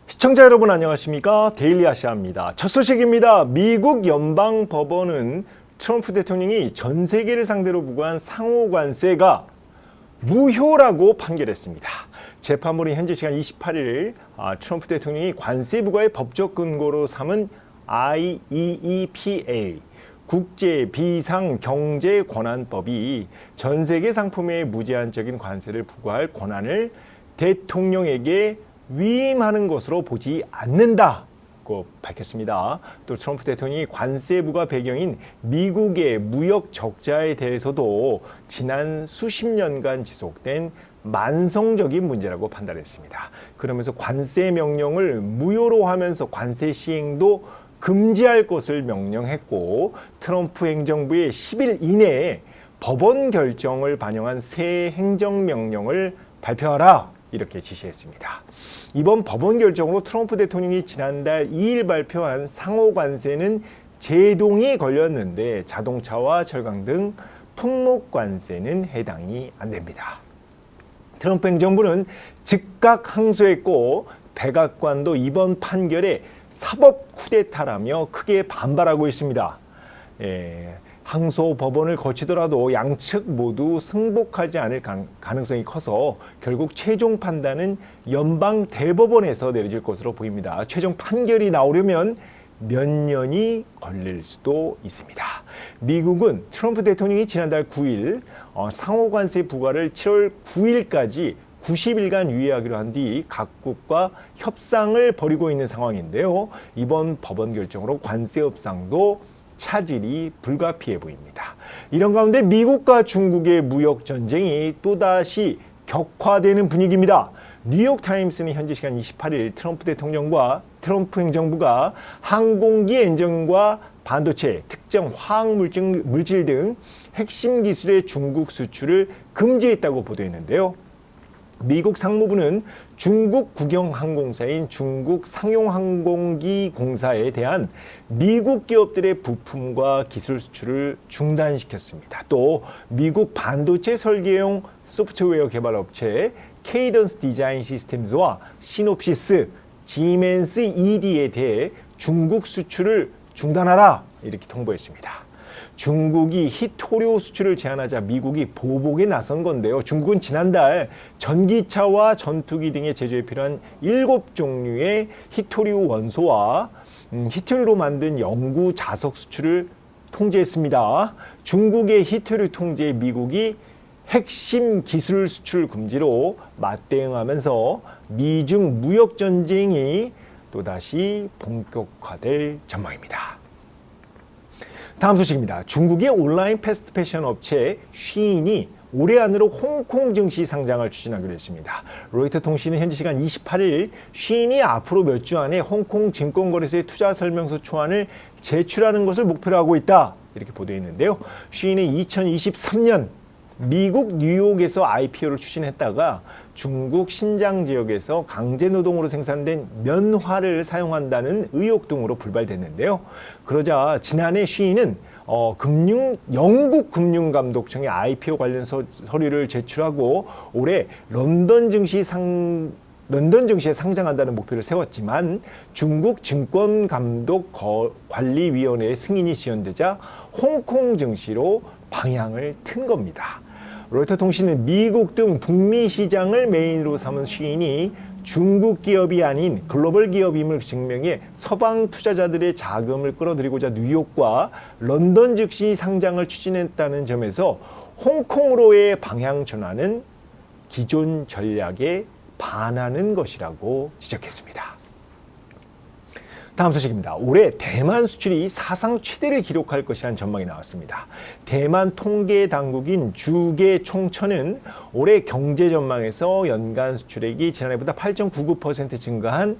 시청자 여러분 안녕하십니까? 데일리 아시아입니다. 첫 소식입니다. 미국 연방법원은 트럼프 대통령이 전 세계를 상대로 부과한 상호 관세가 무효라고 판결했습니다. 재판부는 현재 시간 28일 트럼프 대통령이 관세 부과의 법적 근거로 삼은 IEEPA 국제 비상 경제 권한법이 전 세계 상품에 무제한적인 관세를 부과할 권한을 대통령에게 위임하는 것으로 보지 않는다고 밝혔습니다. 또 트럼프 대통령이 관세 부과 배경인 미국의 무역 적자에 대해서도 지난 수십 년간 지속된 만성적인 문제라고 판단했습니다. 그러면서 관세 명령을 무효로 하면서 관세 시행도 금지할 것을 명령했고, 트럼프 행정부의 10일 이내에 법원 결정을 반영한 새 행정명령을 발표하라 이렇게 지시했습니다. 이번 법원 결정으로 트럼프 대통령이 지난달 2일 발표한 상호 관세는 제동이 걸렸는데 자동차와 철강 등 품목 관세는 해당이 안 됩니다. 트럼프 행정부는 즉각 항소했고, 백악관도 이번 판결에 사법 쿠데타라며 크게 반발하고 있습니다. 항소 법원을 거치더라도 양측 모두 승복하지 않을 가능성이 커서 결국 최종 판단은 연방 대법원에서 내려질 것으로 보입니다. 최종 판결이 나오려면 몇 년이 걸릴 수도 있습니다. 미국은 트럼프 대통령이 지난달 9일 상호관세 부과를 7월 9일까지 90일간 유예하기로 한 뒤 각국과 협상을 벌이고 있는 상황인데요. 이번 법원 결정으로 관세 협상도 차질이 불가피해 보입니다. 이런 가운데 미국과 중국의 무역 전쟁이 또다시 격화되는 분위기입니다. 뉴욕타임스는 현지 시간 28일 트럼프 대통령과 트럼프 행정부가 항공기 엔진과 반도체, 특정 화학물질 등 핵심 기술의 중국 수출을 금지했다고 보도했는데요. 미국 상무부는 중국 국영항공사인 중국 상용항공기공사에 대한 미국 기업들의 부품과 기술 수출을 중단시켰습니다. 또 미국 반도체 설계용 소프트웨어 개발 업체 케이던스 디자인 시스템즈와 시놉시스, 지멘스 ED에 대해 중국 수출을 중단하라 이렇게 통보했습니다. 중국이 히토류 수출을 제한하자 미국이 보복에 나선 건데요. 중국은 지난달 전기차와 전투기 등의 제조에 필요한 7종류의 히토류 원소와 히토류로 만든 영구 자석 수출을 통제했습니다. 중국의 히토류 통제에 미국이 핵심 기술 수출 금지로 맞대응하면서 미중 무역 전쟁이 또다시 본격화될 전망입니다. 다음 소식입니다. 중국의 온라인 패스트 패션 업체 쉬인이 올해 안으로 홍콩 증시 상장을 추진하기로 했습니다. 로이터 통신은 현지 시간 28일 쉬인이 앞으로 몇 주 안에 홍콩 증권거래소의 투자 설명서 초안을 제출하는 것을 목표로 하고 있다 이렇게 보도했는데요. 쉬인은 2023년 미국 뉴욕에서 IPO를 추진했다가 중국 신장 지역에서 강제노동으로 생산된 면화를 사용한다는 의혹 등으로 불발됐는데요. 그러자 지난해 쉬인은 영국 금융감독청에 IPO 관련 서류를 제출하고 올해 런던 증시에 상장한다는 목표를 세웠지만 중국 증권감독관리위원회의 승인이 지연되자 홍콩 증시로 방향을 튼 겁니다. 로이터 통신은 미국 등 북미 시장을 메인으로 삼은 쉬인이 중국 기업이 아닌 글로벌 기업임을 증명해 서방 투자자들의 자금을 끌어들이고자 뉴욕과 런던 즉시 상장을 추진했다는 점에서 홍콩으로의 방향 전환은 기존 전략에 반하는 것이라고 지적했습니다. 다음 소식입니다. 올해 대만 수출이 사상 최대를 기록할 것이라는 전망이 나왔습니다. 대만 통계 당국인 주계총처는 올해 경제 전망에서 연간 수출액이 지난해보다 8.99% 증가한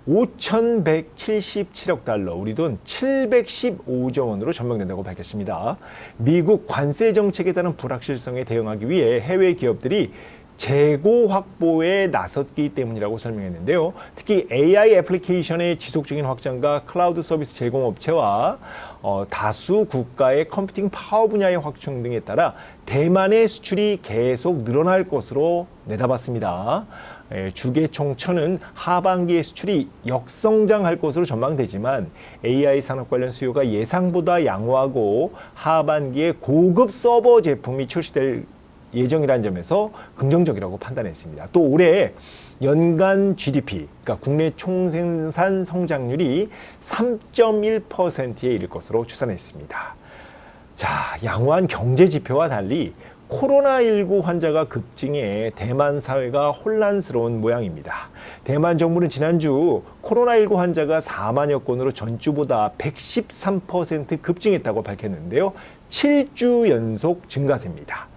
5,177억 달러, 우리 돈 715조 원으로 전망된다고 밝혔습니다. 미국 관세 정책에 따른 불확실성에 대응하기 위해 해외 기업들이 재고 확보에 나섰기 때문이라고 설명했는데요. 특히 AI 애플리케이션의 지속적인 확장과 클라우드 서비스 제공업체와 다수 국가의 컴퓨팅 파워 분야의 확충 등에 따라 대만의 수출이 계속 늘어날 것으로 내다봤습니다. 주계총천은 하반기에 수출이 역성장할 것으로 전망되지만 AI 산업 관련 수요가 예상보다 양호하고 하반기에 고급 서버 제품이 출시될 예정이라는 점에서 긍정적이라고 판단했습니다. 또 올해 연간 GDP, 그러니까 국내 총생산 성장률이 3.1%에 이를 것으로 추산했습니다. 자, 양호한 경제 지표와 달리 코로나19 환자가 급증해 대만 사회가 혼란스러운 모양입니다. 대만 정부는 지난주 코로나19 환자가 4만여 건으로 전주보다 113% 급증했다고 밝혔는데요. 7주 연속 증가세입니다.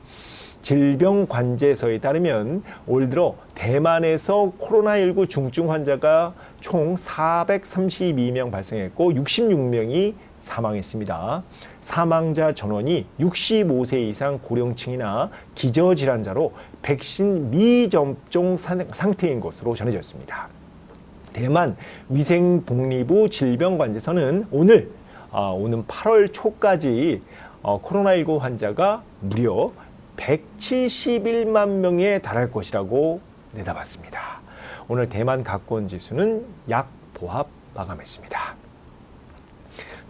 질병관제서에 따르면 올 들어 대만에서 코로나19 중증 환자가 총 432명 발생했고 66명이 사망했습니다. 사망자 전원이 65세 이상 고령층이나 기저질환자로 백신 미접종 상태인 것으로 전해졌습니다. 대만 위생복리부 질병관제서는 오는 8월 초까지 코로나19 환자가 무려 171만 명에 달할 것이라고 내다봤습니다. 오늘 대만 가권 지수는 약보합 마감했습니다.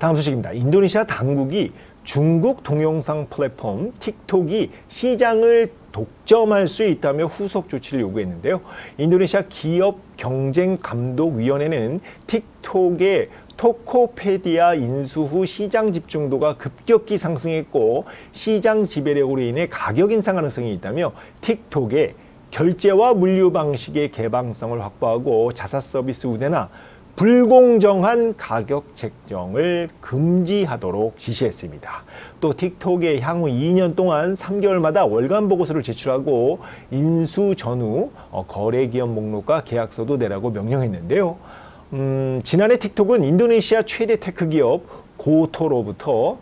다음 소식입니다. 인도네시아 당국이 중국 동영상 플랫폼 틱톡이 시장을 독점할 수 있다며 후속 조치를 요구했는데요. 인도네시아 기업경쟁감독위원회는 틱톡의 토코페디아 인수 후 시장 집중도가 급격히 상승했고 시장 지배력으로 인해 가격 인상 가능성이 있다며 틱톡의 결제와 물류 방식의 개방성을 확보하고 자사 서비스 우대나 불공정한 가격 책정을 금지하도록 지시했습니다. 또 틱톡의 향후 2년 동안 3개월마다 월간 보고서를 제출하고 인수 전후 거래 기업 목록과 계약서도 내라고 명령했는데요. 지난해 틱톡은 인도네시아 최대 테크 기업 고토로부터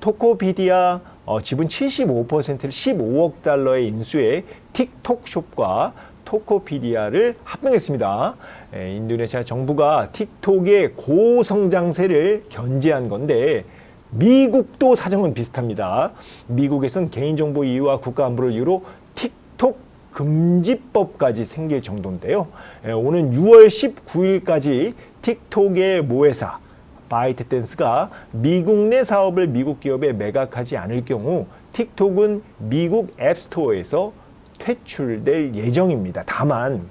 토코피디아 지분 75%를 15억 달러에 인수해 틱톡숍과 토코피디아를 합병했습니다. 인도네시아 정부가 틱톡의 고성장세를 견제한 건데 미국도 사정은 비슷합니다. 미국에선 개인정보 이유와 국가안보를 이유로 틱톡 금지법까지 생길 정도인데요. 오는 6월 19일까지 틱톡의 모회사 바이트댄스가 미국 내 사업을 미국 기업에 매각하지 않을 경우 틱톡은 미국 앱스토어에서 퇴출될 예정입니다. 다만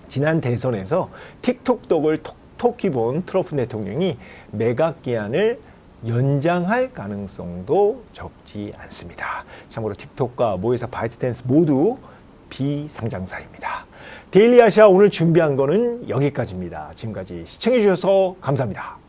지난 대선에서 틱톡 덕을 톡톡히 본 트럼프 대통령이 매각 기한을 연장할 가능성도 적지 않습니다. 참고로 틱톡과 모회사 바이트댄스 모두 비상장사입니다. 데일리 아시아 오늘 준비한 거는 여기까지입니다. 지금까지 시청해 주셔서 감사합니다.